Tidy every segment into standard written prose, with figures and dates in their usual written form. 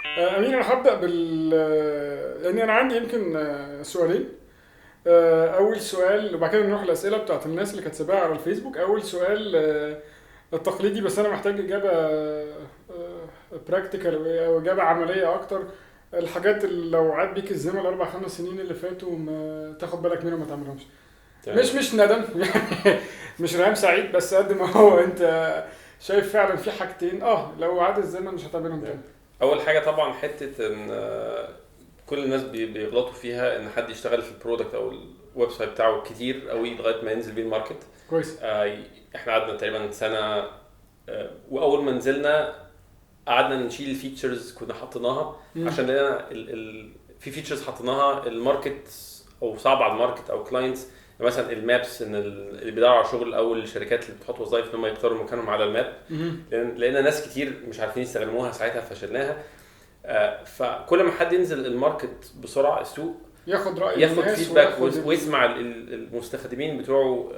أمين، أنا هبدأ يعني أنا عندي يمكن سؤالين. أول سؤال وبعد كده نروح الأسئلة بتاعت الناس اللي كانت سابقة على الفيسبوك. أول سؤال التقليدي، بس أنا محتاج إجابة براكتيكال أو إجابة عملية أكتر. الحاجات اللي لو عاد بيك الزمن الأربع خمس سنين اللي فاتوا ما تاخد بالك منهم ما تعملهمش. تمام. مش ندم يعني مش رهام سعيد، بس قد ما هو أنت شايف فعلا في حاجتين لو عاد الزمن مش هتعملهم تمام. تاني. اول حاجه طبعا حته ان كل الناس بيغلطوا فيها ان حد يشتغل في البرودكت او الويب سايت بتاعه كتير قوي لغايه ما ينزل بيه الماركت. كويس. احنا قعدنا تقريبا سنه، واول ما نزلنا قعدنا نشيل الفيتشرز كنا حطيناها مم. عشان لقينا في فيتشرز حطيناها الماركت او صعب على الماركت او كلاينتس. مثلا المابس، ان اللي بيدوروا على شغل او الشركات اللي بتحط وظائف ان هم يختاروا مكانهم على الماب، مم. لقينا ناس كتير مش عارفين يستخدموها ساعتها فشلناها. فكل ما حد ينزل الماركت بسرعه السوق ياخد رأي ياخد الناس فيدباك ويسمع المستخدمين بتوعه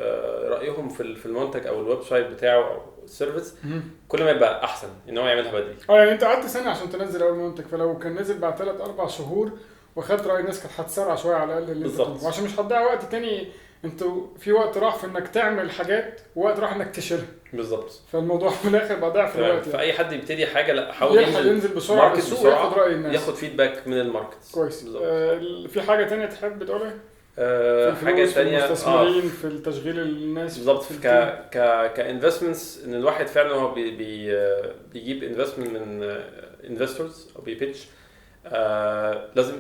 رايهم في المنتج او الويب سايت بتاعه او السيرفيس، مم. كل ما يبقى احسن ان هو يعملها بدري. يعني انت قعدت سنة عشان تنزل اول منتج، فلو كان نزل بعد 3 4 شهور وخدت رأي الناس كانت هتسرع شوية على الأقل اللي انت بالظبط. بتعمله. وعشان مش هتضيع وقت تاني، انتوا في وقت راح في انك تعمل حاجات ووقت راح انك تشيلها، بالظبط. فالموضوع في الاخر بقى ضعف الوقت يعني. فاي حد يبتدي حاجه لا حاول يلحق ينزل بسرعة ماركت السوق وياخد رأي الناس. ياخد فيدباك من الماركت. كويس. بالظبط. في حاجة تانية تحب تقولها؟ في حاجه الفلوس، في ثانيه المستثمرين، في التشغيل الناس، بالظبط. في كانفستمنتس ان الواحد فعلا هو بيجيب انفستمنت من انفستورز او بيبيتش. لازم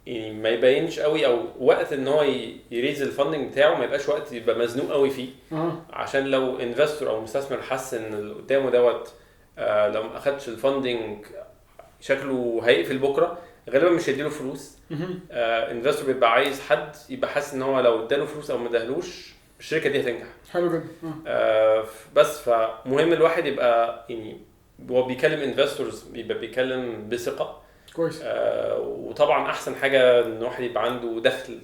يعني ما يبينش قوي او وقت ان هو يريز الفاندنج بتاعه ما يبقاش وقت يبقى مزنوق قوي فيه. عشان لو انفستور او مستثمر حس ان اللي قدامه دوت لو ما اخدش الفاندنج شكله هيقفل بكره، غالبا مش هيديله فلوس. انفستور بيبقى عايز حد يبقى حاسس ان هو لو اداله فلوس او ما اداهلوش الشركه دي هتنجح. حلو جدا. بس فمهم الواحد يبقى يعني هو بيكلم انفستورز يبقى بيكلم بثقه. كويس. وطبعا احسن حاجه ان الواحد يبقى عنده دخل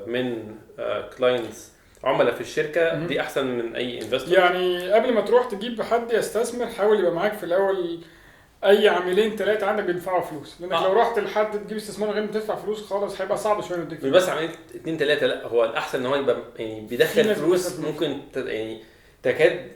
من كلاينتس عملاء في الشركه دي احسن من اي انفستور. يعني قبل ما تروح تجيب حد يستثمر حاول يبقى معاك في الاول اي عاملين ثلاثه عندك بيدفعوا فلوس، لانك لو رحت لحد تجيب استثمار غير ما تدفع فلوس خالص هيبقى صعب شويه يديك مش بس عمليه 2 3، لا هو الاحسن ان هو يبقى يعني بيدخل فلوس ممكن يعني تكاد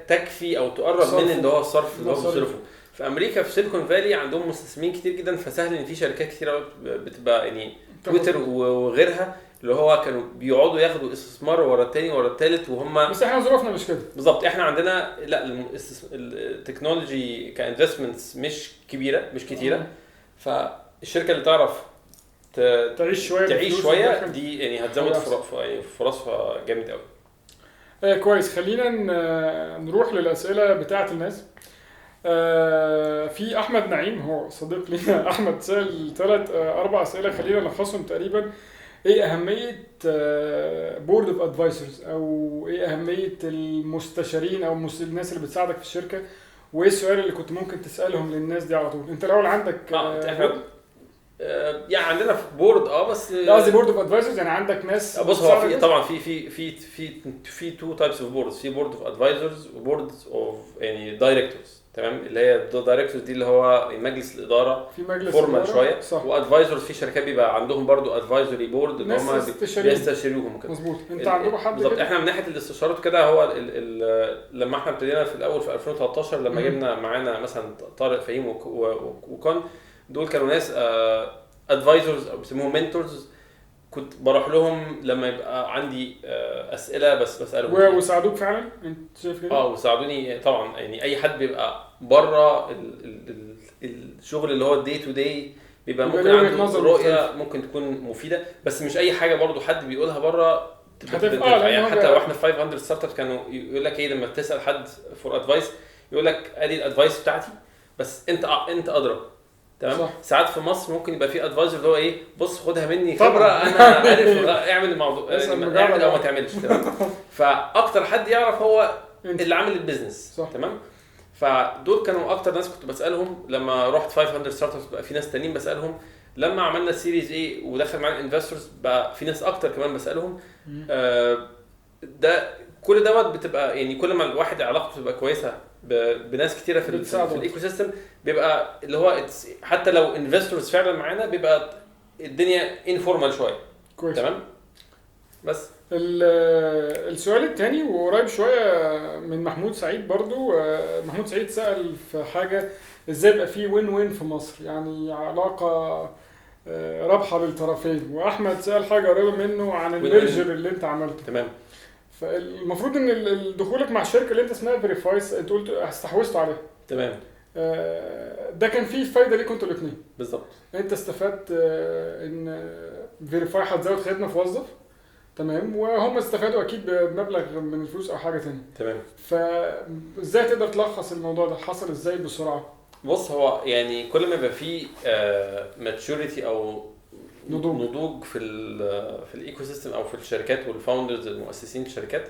تكفي او تقرب من اللي هو الصرف اللي هو بيصرفه. في امريكا في سيليكون فالي عندهم مستثمرين كتير جدا، فسهل ان في شركات كتير بتبقى يعني تويتر وغيرها اللي هو كانوا بيقعدوا ياخدوا استثمار ورا الثاني ورا الثالث وهم. بس احنا ظروفنا مش كده. بالظبط. احنا عندنا لا التكنولوجي كانفستمنتس مش كبيره مش كتيره، فالشركه اللي تعرف تعيش شويه دي يعني هتزود فرصها جامد قوي. كويس. خلينا نروح للاسئله بتاعه الناس. في احمد نعيم هو صديق لينا. احمد سأل 3 4 اسئله، خلينا نلخصهم تقريبا. ايه اهميه بورد اوف ادفايزرز، او ايه اهميه المستشارين او الناس اللي بتساعدك في الشركه، وايه السؤال اللي كنت ممكن تسالهم للناس دي على طول؟ انت الاول عندك يعني عندنا بورد بس قصدي بورد اوف ادفايزرز يعني عندك ناس. بص هو في طبعا في تو تايبس اوف بوردز، في بورد اوف ادفايزرز وبوردز اوف يعني دايركتورز. تمام. اللي هي الدايركتورز دي اللي هو مجلس الاداره في مجلس فورمال شويه، وادفايزرز في شركات بيبقى عندهم برضو ادفايزري بورد اللي هم بيستشيروهم كده. مظبوط. انت عندكم حد بالظبط. احنا من ناحيه الاستشارات كده هو لما احنا ابتدينا في الاول في 2013 لما جبنا معانا مثلا طارق فهيم وكان دول كانوا ناس ادفايزرز او بيسموهم منتورز. كنت بروح لهم لما يبقى عندي اسئله بس بسالهم وساعدوك فعلا. انت شايف كده؟ وساعدوني طبعا. يعني اي حد بيبقى بره الشغل اللي هو الدي تو دي بيبقى ممكن عنده رؤيه ممكن تكون مفيده، بس مش اي حاجه برضو حد بيقولها بره يعني. حتى واحنا في 500 ستارت اب كانوا يقول لك ايه لما تسال حد فور ادفايس يقول لك ادي الادفايس بتاعتي بس انت ادرى. تمام. صح. ساعات في مصر ممكن يبقى في ادفايزر اللي هو ايه بص خدها مني خبره انا عارف اعمل الموضوع اعمل او ما تعملش. تمام. فاكتر حد يعرف هو اللي عامل البيزنس. تمام. فدول كانوا اكتر ناس كنت بسالهم لما رحت 500 ستارت ابس. بقى في ناس تانيين بسالهم لما عملنا سيريز ايه ودخل معانا انفستورز بقى في ناس اكتر كمان بسالهم. ده كل دوت بتبقى يعني كل ما الواحد علاقته بتبقى كويسه بناس كتيره في الايكو سيستم، بيبقى اللي هو حتى لو انفستورز فعلا معانا بيبقى الدنيا انفورمال شويه. كويس. تمام. بس السؤال الثاني وقريب شويه من محمود سعيد برضو. محمود سعيد سأل في حاجه ازاي يبقى في وين وين في مصر، يعني علاقه رابحه للطرفين، واحمد سأل حاجه قريبه منه عن الميرجر اللي انت عملته. تمام. فالمفروض ان دخولك مع الشركه اللي انت اسمها فيريفايز انت قلت استحوذت عليها. تمام. ده كان فيه فايده ليكم انتوا الاثنين. بالظبط. انت استفدت ان فيريفاي هتزود خدمه في وظف، تمام، وهم استفادوا اكيد بمبلغ من الفلوس او حاجه ثانيه. تمام. فازاي تقدر تلخص الموضوع ده، حصل ازاي بسرعه؟ بص، هو يعني كل ما يبقى فيه ماتشوريتي او نضوج في الايكو سيستم او في الشركات والفاوندرز المؤسسين الشركات،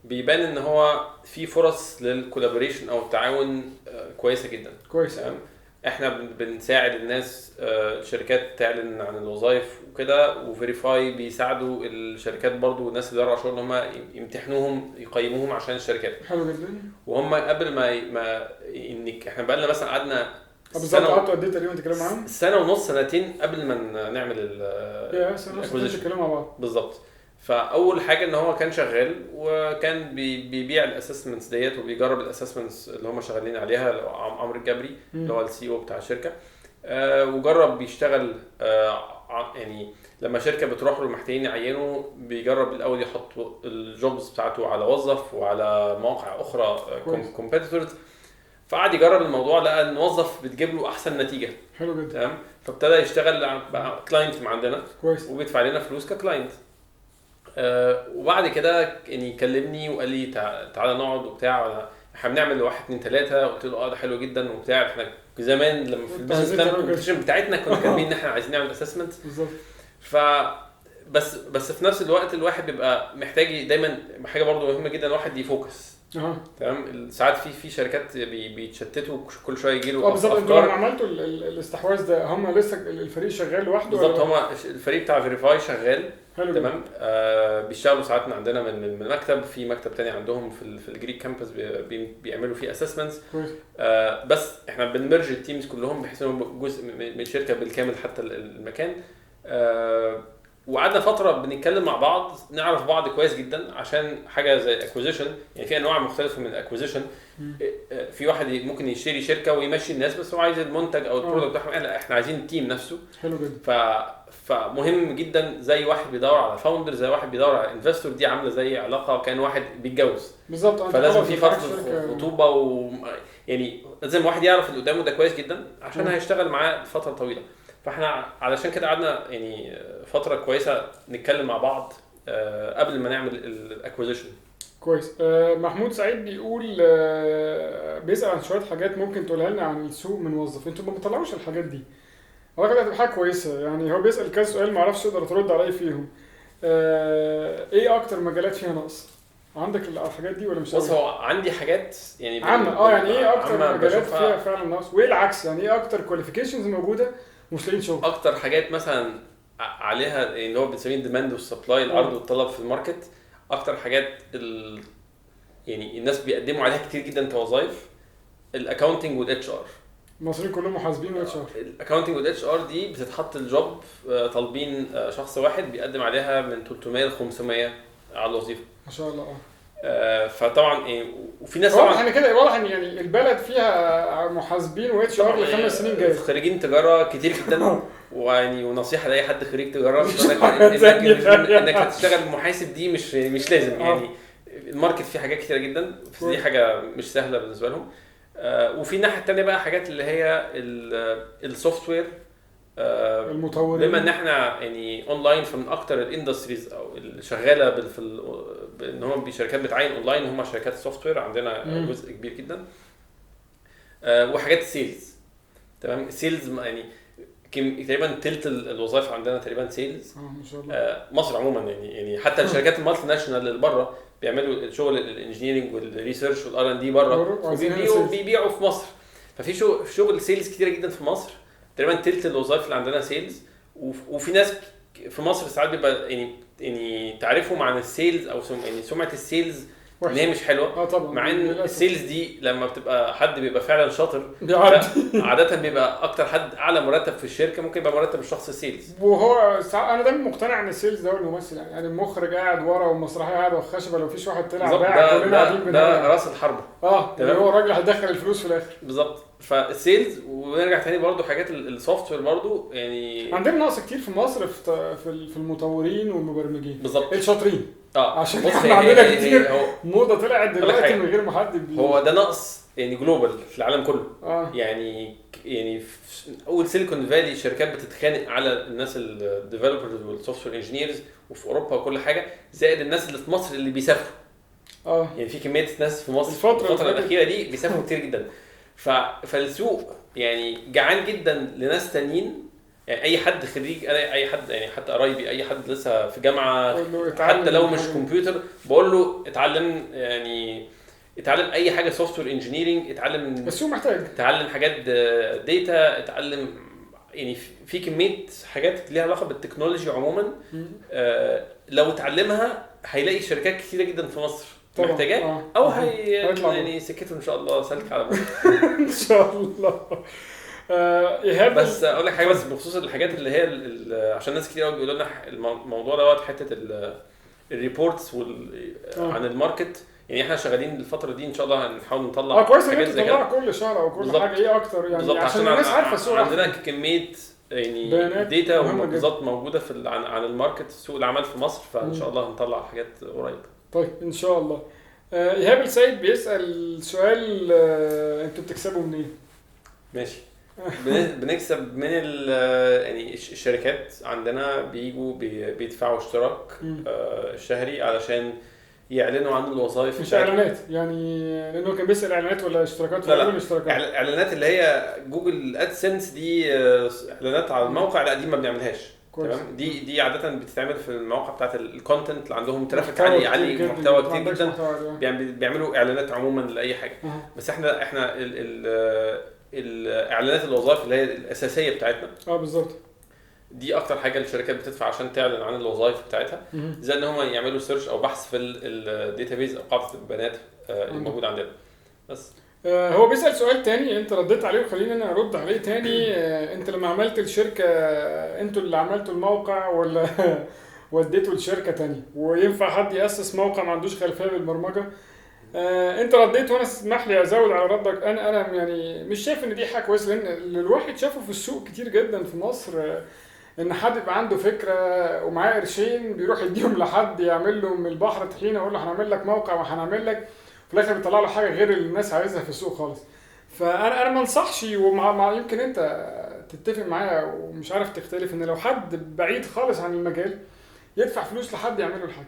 بيبان ان هو في فرص للكولابوريشن او التعاون كويسه جدا. كويس. تمام. احنا بنساعد الناس، الشركات تعلن عن الوظائف وكده، وفيريفاي بيساعدوا الشركات برضو والناس اللي داروا شغل ان هم يمتحنوهم يقيموهم عشان الشركات. حلو جدا. وهم قبل ما انك احنا بقى لنا مثلا قعدنا بالظبط قعدتوا قد ايه تقريبا تتكلموا معاهم؟ سنه ونص سنتين قبل ما نعمل سنه ونص تتكلموا مع بعض. بالظبط. فاول حاجه ان هو كان شغال وكان بيبيع الاسسمنتس ديت وبيجرب الاسسمنتس اللي هم شغالين عليها، عمرو الجبري اللي هو السي او بتاع الشركه، وجرب بيشتغل. يعني لما شركه بتروح له محتاجين يعينوا، بيجرب الاول يحط الجوبز بتاعته على وظف وعلى مواقع اخرى كومبيتيتورز، فقعد يجرب الموضوع، لقى ان موظف بتجيب له احسن نتيجه. حلو جدا. تمام. فابتدى يشتغل بقى كلاينت مع عندنا. كويس. وبيدفع لنا فلوس ككلاينت. وبعد كده يعني كلمني وقال لي تعالى نقعد وبتاع، احنا بنعمل 1 2 3. قلت له ده حلو جدا وبتاع. احنا زمان لما في البيزنس بلان كومبيتيشن بتاعتنا كنا كاتبين ان احنا عايزين نعمل اسسمنت. بالظبط. بس في نفس الوقت الواحد بيبقى محتاج دايما حاجه برضو مهمه جدا، الواحد يفوكس. تمام. ساعات في شركات بيتشتتوا كل شويه يجي له بالظبط. انتوا لما عملتوا الاستحواذ ده هم لسه الفريق شغال لوحده؟ بالظبط. هم الفريق بتاع فيريفاي شغال. تمام. بيشتغلوا ساعات من عندنا من مكتب، في مكتب تاني عندهم في الجريك كامبس بيعملوا فيه اسسمنتس. بس احنا بنمرج التيمز كلهم بحيث انهم جزء من الشركه بالكامل حتى المكان. وقعدنا فتره بنتكلم مع بعض، نعرف بعض كويس جدا، عشان حاجه زي اكوزيشن. يعني في انواع مختلفه من الاكوزيشن. في واحد ممكن يشتري شركه ويمشي الناس بس هو عايز المنتج او البرودكت بتاعهم. لا، احنا عايزين التيم نفسه. حلو جدا. فمهم جدا، زي واحد بيدور على فاوندر، زي واحد بيدور على انفستور، دي عامله زي علاقه كان واحد بيتجوز. بالظبط. فلازم في فتره خطوبه يعني لازم واحد يعرف اللي قدامه ده كويس جدا عشان هيشتغل معاه فتره طويله. فاحنا علشان كده قعدنا يعني فتره كويسه نتكلم مع بعض قبل ما نعمل الاكوزيشن. كويس. محمود سعيد بيقول بيسأل عن شويه حاجات ممكن تقولها لنا عن السوق من موظف. انتوا ما بتطلعوش الحاجات دي، اعتقد هتبقى حاجه كويسه. يعني هو بيسأل كذا سؤال ما اعرفش تقدر ترد على ايه فيهم. ايه اكتر مجالات فيها نقص عندك الحاجات دي ولا مش؟ بص، هو عندي حاجات يعني عامه. يعني ايه اكتر مجالات فيها فعلا نقص، وايه العكس؟ يعني ايه اكتر كواليفيكيشنز موجوده مش لاقيين شغل؟ اكتر حاجات مثلا عليها اللي هو بنسميه الديماند والسبلاي، العرض والطلب في الماركت. اكتر حاجات يعني الناس بيقدموا عليها كتير جدا كوظائف، الاكاونتنج والاتش ار. المصريين كلهم محاسبين واتش ار. الاكاونتنج والاتش ار دي بتتحط الجوب، طالبين شخص واحد بيقدم عليها من 300 ل 500 على الوظيفه. ما شاء الله. فطبعا وفي ناس طبعا يعني كده واضح ان يعني البلد فيها محاسبين واتش ار ل5 سنين جايه. خريجين تجاره كتير جدا. ويعني ونصيحه لاي حد خريج تجاره انك هتشتغل محاسب دي مش لازم. يعني الماركت فيه حاجات كتيره جدا، دي حاجه مش سهله بالنسبه لهم. وفي الناحيه الثانيه بقى حاجات اللي هي السوفت وير المطورين. بما ان احنا يعني اونلاين، فمن اكتر الاندستريز او اللي شغاله ان هم بشركات بتعين اونلاين هم شركات السوفت وير. عندنا جزء كبير جدا. وحاجات السيلز. تمام. السيلز يعني تقريبا تلت الوظائف عندنا تقريبا سيلز. ما شاء الله. مصر عموما يعني حتى الشركات المالتي ناشونال اللي بره بيعملوا شغل الانجينيرنج والريسيرش والار ان دي بره، وبيبيعوا في مصر. ففي شغل سيلز كتير جدا في مصر. تقريبا تلت الوظائف اللي عندنا سيلز. وفي ناس في مصر ساعات بيبقى يعني تعرفهم عن السيلز او يعني سمعه السيلز ان هي مش حلوه. طبعا. مع ان السيلز دي لما بتبقى حد بيبقى فعلا شاطر عاده بيبقى اكتر حد اعلى مرتب في الشركه ممكن يبقى مرتب الشخص السيلز. وهو انا دايما مقتنع ان السيلز ده هو الممثل، يعني المخرج قاعد ورا والمسرحيه قاعد والخشبه، لو فيش واحد طلع باع كلنا قاعدين بنعمل ده راس الحرب. اللي هو الراجل هيدخل الفلوس في الاخر. بالظبط. فالسيلز ونرجع تاني برضو حاجات السوفت وير برضو، يعني عندنا نقص كتير في مصر في المطورين والمبرمجين بالظبط الشاطرين. عشان احنا يعني عندنا كتير موضه طلعت دلوقتي من غير ما حد هو ده نقص يعني جلوبال في العالم كله. يعني في اول سيليكون فالي شركات بتتخانق على الناس الديفلوبرز والسوفت وير انجينيرز، وفي اوروبا وكل حاجه، زائد الناس اللي في مصر اللي بيسافروا. يعني في كميه ناس في مصر الفتره الاخيره دي بيسافروا كتير جدا. فالسوق يعني جعان جدا لناس تانيين. يعني اي حد خريج، اي حد يعني حتى قرايبي، اي حد لسه في جامعه حتى لو مش كمبيوتر، بقول له اتعلم، يعني اتعلم اي حاجه سوفت وير انجينيرنج، اتعلم بس هو محتاج اتعلم حاجات داتا، اتعلم يعني في كميه حاجات ليها علاقه بالتكنولوجي عموما. لو اتعلمها هيلاقي شركات كثيره جدا في مصر محتاجاه، او يعني سكته ان شاء الله سلك على بعض ان شاء الله. بس اقول لك حاجه بس بخصوص الحاجات اللي هي عشان ناس كتير قوي بيقولوا لنا الموضوع دوت، حته الريبورتس عن الماركت. يعني احنا شغالين الفتره دي ان شاء الله هنحاول نطلع كويس ان انت تطلع كل شهر او كل حاجه ايه اكتر، يعني عشان الناس عارفه السوق. عندنا كميه يعني داتا وملاحظات موجوده عن الماركت، سوق العمل في مصر، فان شاء الله هنطلع حاجات قريب. طيب ان شاء الله. ايهاب السيد بيسال سؤال، انتوا بتكسبوا منين؟ ماشي. بنكسب من يعني الشركات عندنا بيجوا بيدفعوا اشتراك شهري علشان يعلنوا عن الوظائف. مش اعلانات يعني، لانه كان بيسال اعلانات ولا اشتراكات؟ لا اعلانات اللي هي جوجل ادسنس دي، اعلانات على الموقع. لا دي ما بنعملهاش. تمام. دي عاده بتتعمل في المواقع بتاعت الكونتنت اللي عندهم ترافيك عالي ومحتوى كتير جدا، بيعملوا اعلانات عموما لاي حاجه. بس احنا الاعلانات الوظائف اللي هي الاساسيه بتاعتنا. بالظبط. دي اكتر حاجه الشركات بتدفع عشان تعلن عن الوظائف بتاعتها، زي ان هم يعملوا سيرش او بحث في الداتابيز او قاعده البيانات الموجوده عندنا. بس هو بيسال سؤال تاني انت رديت عليه وخليني انا ارد عليه تاني. انت لما عملت الشركه انتوا اللي عملتوا الموقع ولا وديتوا لشركه تانية؟ وينفع حد ياسس موقع ما عندوش خلفيه بالبرمجه؟ انت رديت وانا اسمح لي ازود على ردك. انا يعني مش شايف ان دي حاجه كويسه، لان اللي الواحد شافه في السوق كتير جدا في مصر ان حد يبقى عنده فكره ومعاه قرشين بيروح يديهم لحد يعمل له من البحر طحينه، يقول له هنعمل لك موقع وهنعمل لك، في الاخر بيطلع له حاجه غير اللي الناس عايزها في السوق خالص. فانا ما انصحش، ومع يمكن انت تتفق معايا ومش عارف تختلف، ان لو حد بعيد خالص عن المجال يدفع فلوس لحد يعمل له الحاجه.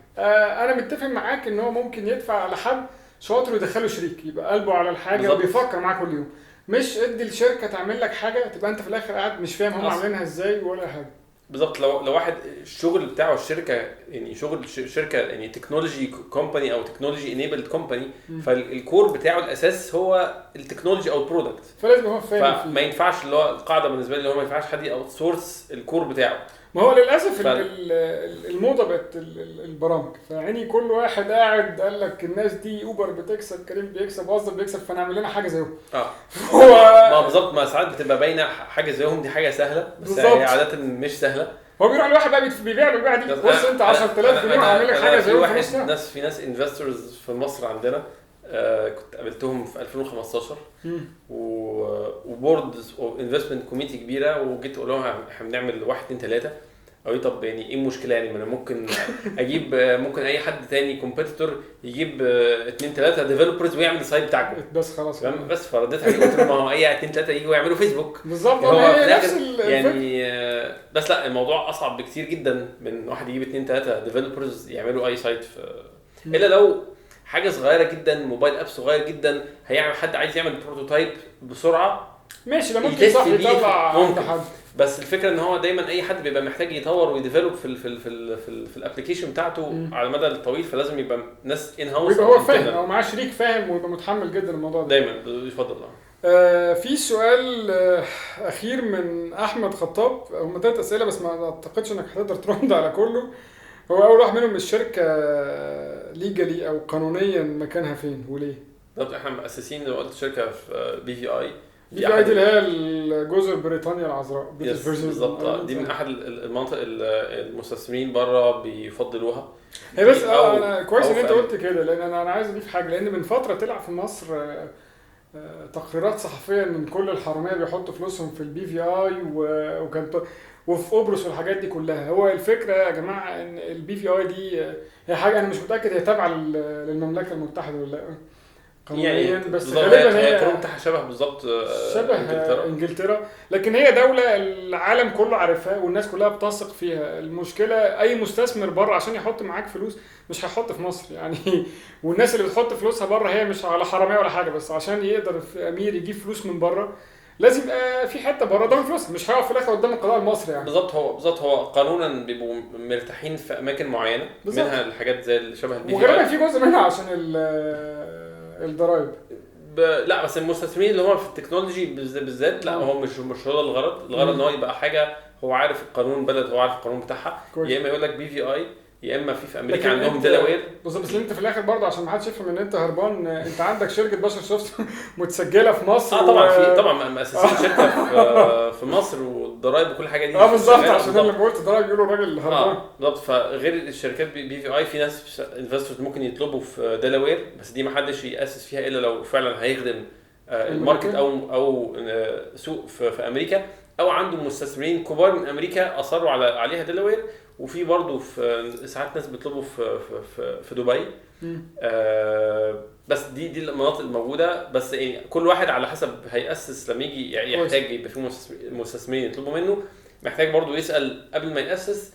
انا متفق معاك ان هو ممكن يدفع لحد شاطر ويدخله شريك يبقى قلبه على الحاجه بالزبط. وبيفكر معاه كل يوم، مش ادي الشركه تعمل لك حاجه تبقى انت في الاخر قاعد مش فاهم هم عاملينها ازاي ولا حاجه. بالظبط. لو واحد الشغل بتاعه الشركه، يعني شغل شركه يعني تكنولوجي كومباني او تكنولوجي انيبلد كومباني، فالكور بتاعه الاساس هو التكنولوجي او البرودكت، فلازم هو فاهم. فما ينفعش اللي هو القاعده بالنسبه لي اللي هو ما ينفعش حد اوت سورس الكور بتاعه. ما هو للاسف الموضه بقت البرامج، فيعني كل واحد قاعد قال لك الناس دي اوبر بتكسب، كريم بيكسب، وظف بيكسب، فنعمل لنا حاجه زيهم. ما بالظبط. ما ساعات بتبقى باينه حاجه زيهم، دي حاجه سهله بس بالزبط. هي عاده مش سهله. هو بيروح الواحد بقى بيبيع له دي، بص انت 10000 جنيه هعمل لك حاجه زيهم. في ناس انفسترز في مصر عندنا كنت قابلتهم في 2015 وبورد انفستمنت كوميتي كبيره، وجيت اقول لهم احنا بنعمل 1 2 3. قالوا طب يعني ايه المشكله؟ يعني ما انا ممكن اجيب ممكن اي حد تاني كومبيتيتور يجيب 2 3 ديفلوبرز ويعمل السايت بتاعكم بس خلاص. بس فرديت عليه قلت ما هو اي 2 3 يجوا يعملوا فيسبوك بالظبط. هو يعني بس لا الموضوع اصعب بكتير جدا من واحد يجيب 2 3 ديفلوبرز يعملوا اي سايت الا لو حاجه صغيره جدا، موبايل اب صغير جدا، هيعمل حد عايز يعمل بروتوتايب بسرعه ماشي، ده ممكن صح يطلع عند حد. بس الفكره ان هو دايما اي حد بيبقى محتاج يطور ويديفلوب في الابلكيشن بتاعته على المدى الطويل، فلازم يبقى ناس ان هاوس ويبقى هو فاهم او معاه شريك فاهم ويبقى متحمل جدا الموضوع ده دايما. يفضل. في سؤال اخير من احمد خطاب، هم 3 اسئله بس ما اعتقدش انك هتقدر ترد على كله. هو اول واحد منهم الشركه ليجالي او قانونيا مكانها فين وليه؟ بالظبط احنا مؤسسين زي ما قلت شركه في بي في اي. دي اللي هي الجزر بريطانيا العذراء. بالظبط دي من احد المناطق المستثمرين بره بيفضلوها. هي بس انا كويس ان انت قلت كده، لان انا عايز اضيف حاجه. لان من فتره طلع في مصر تقريرات صحفيه ان كل الحراميه بيحطوا فلوسهم في البي في اي وكان وفي قبرص والحاجات دي كلها. هو الفكره يا جماعه ان البي في اي دي هي حاجه انا مش متاكد هي تابعه للمملكه المتحده ولا لا قانونيا، بس غالبا هي شبه بالظبط شبه انجلترا. لكن هي دوله العالم كله عارفها والناس كلها بتثق فيها. المشكله اي مستثمر بره عشان يحط معاك فلوس مش هيحط في مصر يعني والناس اللي بتحط فلوسها بره هي مش على حراميه ولا حاجه، بس عشان يقدر في امير يجيب فلوس من بره لازم يبقى في حته بره ضامن فلوس، مش هيقف في الاخر قدام القضاء المصري يعني. بالظبط هو قانونا بيبقوا مرتاحين في اماكن معينه بالزبط. منها الحاجات زي اللي شبه البي وغالبا في جزء منها عشان الضرايب. لا بس المستثمرين اللي هم في التكنولوجي بالذات لا هو مش هو الغرض ان هو يبقى حاجه هو عارف القانون بلد، هو عارف القانون بتاعها. يا اما يقول لك بي في اي، يا اما في امريكا عندهم ديلاوير. بس انت في الاخر برضه عشان ما حدش يفهم ان انت هربان، انت عندك شركه بشر سوفت متسجله في مصر. طبعا مؤسسين شركه في مصر والضرايب وكل حاجه دي. بالظبط عشان لما قلت ضرايب يقولوا الراجل هربان. بالظبط. فغير الشركات بي في اي في ناس انفستورز ممكن يطلبوا في ديلاوير، بس دي ما حدش ياسس فيها الا لو فعلا هيخدم الماركت او سوق في امريكا، او عنده مستثمرين كبار من امريكا اصروا عليها ديلاوير. وفي برضه في ساعات ناس بيطلبوا في دبي. بس دي المناطق الموجوده. بس يعني كل واحد على حسب هيأسس لما يجي يحتاج يبقى في مستثمرين يطلبوا منه، محتاج برضه يسأل قبل ما يأسس،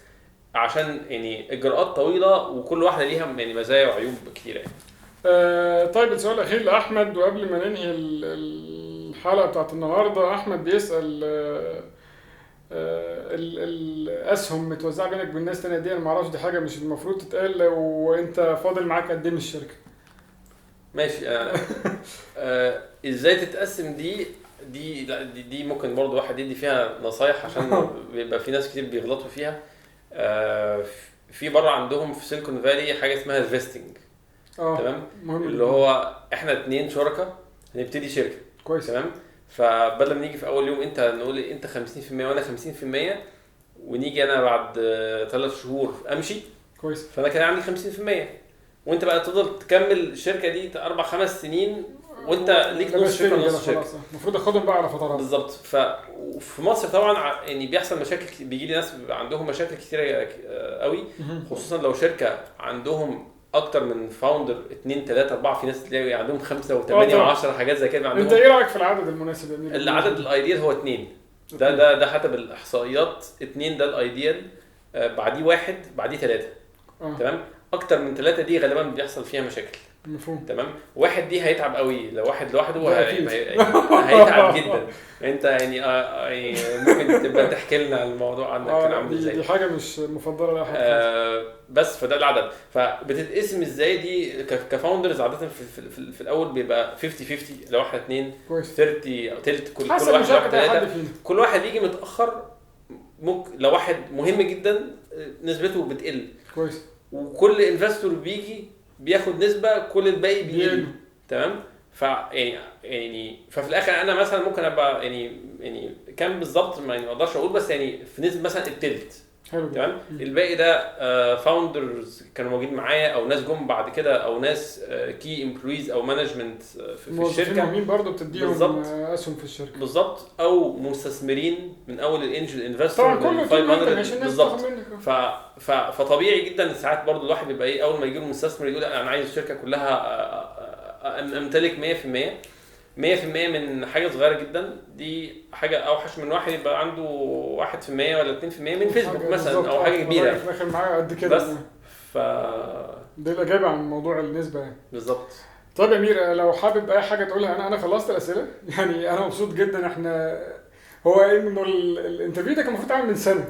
عشان يعني اجراءات طويله وكل واحده ليها يعني مزايا وعيوب كتيره يعني. طيب السؤال الاخير لاحمد وقبل ما ننهي الحلقه بتاعت النهارده. احمد بيسأل الاسهم متوزعه بينك وبين الناس تانية دي، انا ما اعرفش، دي حاجه مش المفروض تتقال. وانت فاضل معاك قد ايه من الشركه؟ ماشي. ازاي تتقسم دي ممكن برضو واحد يدي فيها نصايح، عشان بيبقى في ناس كتير بيغلطوا فيها. في بره عندهم في سيليكون فالي حاجه اسمها الفيستنج. تمام. اللي هو احنا 2 شركاء هنبتدي شركه كويس. تمام. فبدل ما نيجي في اول يوم انت نقول انت 50% وانا 50%، ونيجي انا بعد 3 شهور امشي كويس، فانا كده عندي 50%، وانت بقى تفضل تكمل الشركه دي 4-5 سنين وانت ليك نص شركه. المفروض اخدهم بقى على فترات. بالظبط. ففي مصر طبعا يعني بيحصل مشاكل، بيجي لي ناس عندهم مشاكل كتيره قوي، خصوصا لو شركه عندهم اكتر من فاوندر 2 3 4. في ناس تلاقي عندهم 5 و8 و10 حاجات زي كده عندهم. انت ايه رايك في العدد المناسب يا امير؟ العدد الايديال هو 2. ده حتى بالاحصائيات 2 ده الايديال. بعديه 1، بعديه 3. تمام. اكتر من 3 دي غالبا بيحصل فيها مشاكل. مفهوم. تمام. 1 دي هيتعب قوي، لو 1 لوحده هيتعب جدا. انت يعني ممكن تبقى تحكي لنا الموضوع عنك كان عامل ازاي. دي حاجه مش مفضله لاحد. بس فده العدد. فبتتقسم ازاي دي كفاوندرز؟ عاده في الاول بيبقى 50-50، لو احنا 2 30 او تلت، كل واحد 3. كل واحد يجي متاخر ممكن لو واحد مهم جدا نسبته بتقل. كويس. وكل انفستور بيجي بياخد نسبه، كل الباقي بيقل. تمام. يعني ففي الاخر انا مثلا ممكن ابقى يعني كام بالظبط ما اقدرش اقول، بس يعني في نسبه مثلا التلت. تمام. الباقي ده فاوندرز كانوا موجودين معايا، او ناس جم بعد كده، او ناس كي امبلويز او مانجمنت في الشركه. مين برضه بتديهم اسهم في الشركه. بالظبط. او مستثمرين من اول الانجل انفستور طبعا كله 500 بالظبط. فطبيعي جدا ساعات برضه الواحد بيبقى اول ما يجي له مستثمر يقول انا عايز الشركه كلها امتلك 100% من حاجه صغيره جدا. دي حاجه اوحش من واحد يبقى عنده 1% ولا 2% من فيسبوك مثلا، او حاجه كبيره في الاخر معايا قد كده. بس دي الاجابه عن موضوع النسبه يعني. بالظبط. طيب يا امير، لو حابب اي حاجه تقولها. انا خلصت الاسئله يعني. انا مبسوط جدا. احنا هو انه الانترفيو ده كان المفروض يتعمل من سنه.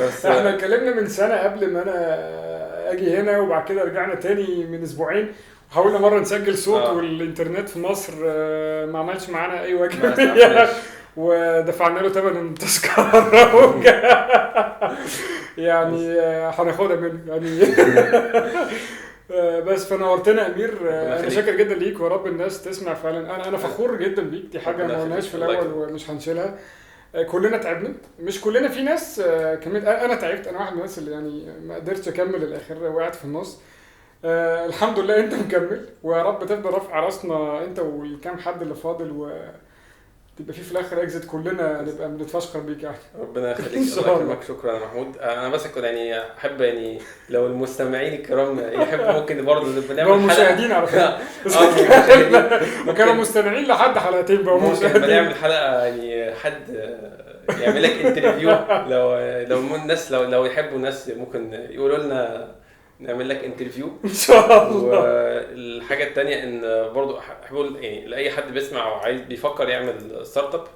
بس احنا اتكلمنا من سنه قبل ما انا اجي هنا، وبعد كده رجعنا تاني من اسبوعين، حاولنا مره نسجل صوت والانترنت في مصر ما عملش معانا اي واجب ودفعنا له ثمن التذكره يعني هناخدها منه يعني. بس فنورتنا يا امير. انا شاكر جدا ليك، ورب الناس تسمع فعلا. انا فخور جدا بيك، دي حاجه ما قلناش في الاول ومش هنشيلها. كلنا تعبنا، مش كلنا، في ناس كملت. انا تعبت، انا واحد من الناس اللي يعني ما قدرتش اكمل الاخر، وقعت في النص. الحمد لله انت مكمل، ويا رب تفضل رافع راسنا انت والكام حد اللي فاضل، وتبقى في الاخر اكزيت كلنا نبقى بنتفشخر بيك يعني. ربنا يخليك، الله يكرمك. شكرا يا محمود. انا بس كنت يعني احب يعني لو المستمعين الكرام يحبوا ممكن برضه نعمل حلقه مشاهدين على فكره وكانوا مستمعين لحد حلقتين بقى ممكن نعمل حلقه يعني حد يعمل لك انترفيو. لو الناس لو يحبوا الناس ممكن يقولوا لنا نعمل لك انترفيو ان شاء الله. والحاجه الثانيه ان برضو احب يعني لاي حد بيسمع وعايز بيفكر يعمل ستارت اب،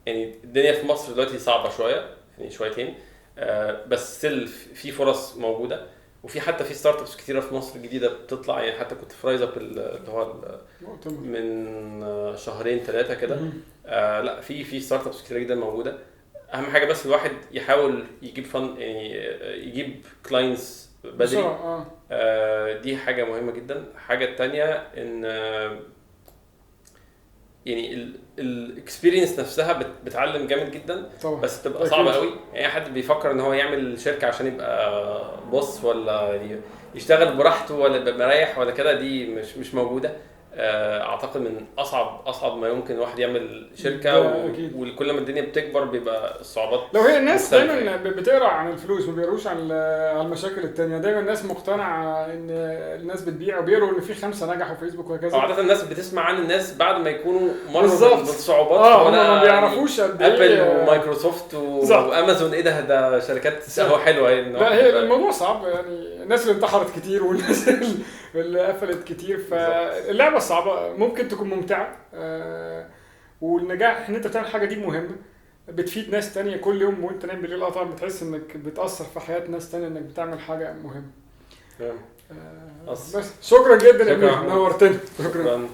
يعني الدنيا في مصر دلوقتي صعبه شويه يعني شويتين، بس ستيل في فرص موجوده، وفي حتى في ستارت ابس كتيره في مصر جديده بتطلع. يعني حتى كنت في رايز اب اللي هو من شهرين 3 كده. لا في ستارت ابس كتيره جدا موجوده. اهم حاجه بس الواحد يحاول يجيب يعني يجيب كلاينتس بدري. دي حاجه مهمه جدا. الحاجه الثانيه ان يعني الاكسبيرينس نفسها بتعلم جامد جدا طبعا. بس بتبقى صعبه قوي. يعني حد بيفكر ان هو يعمل شركه عشان يبقى بوس ولا يشتغل براحته ولا يبقى مريح ولا كده، دي مش موجوده. اعتقد من اصعب ما يمكن الواحد يعمل شركه، وكل ما الدنيا بتكبر بيبقى الصعوبات. لو هي الناس دايما بتقرا عن الفلوس ما بيقروش عن المشاكل التانية. دايما الناس مقتنعه ان الناس بتبيع، وبيقروا ان في 5 نجحوا في فيسبوك وهكذا. عاده الناس بتسمع عن الناس بعد ما يكونوا مروا بالصعوبات. هم ما بيعرفوش قد ايه ابل ومايكروسوفت وامازون. ايه ده شركات حلوه يعني. لا هي الموضوع صعب يعني. الناس اللي انتحرت كتير والناس اللي قفلت كتير. فاللعبه صعبه، ممكن تكون ممتعه. والنجاح ان انت بتعمل حاجه دي مهمه، بتفيد ناس تانية كل يوم وانت نايم بالليل. طبعا بتحس انك بتاثر في حياه ناس تانية انك بتعمل حاجه مهمه. بس شكرا جدا يا امير، نورتنا. شكرا.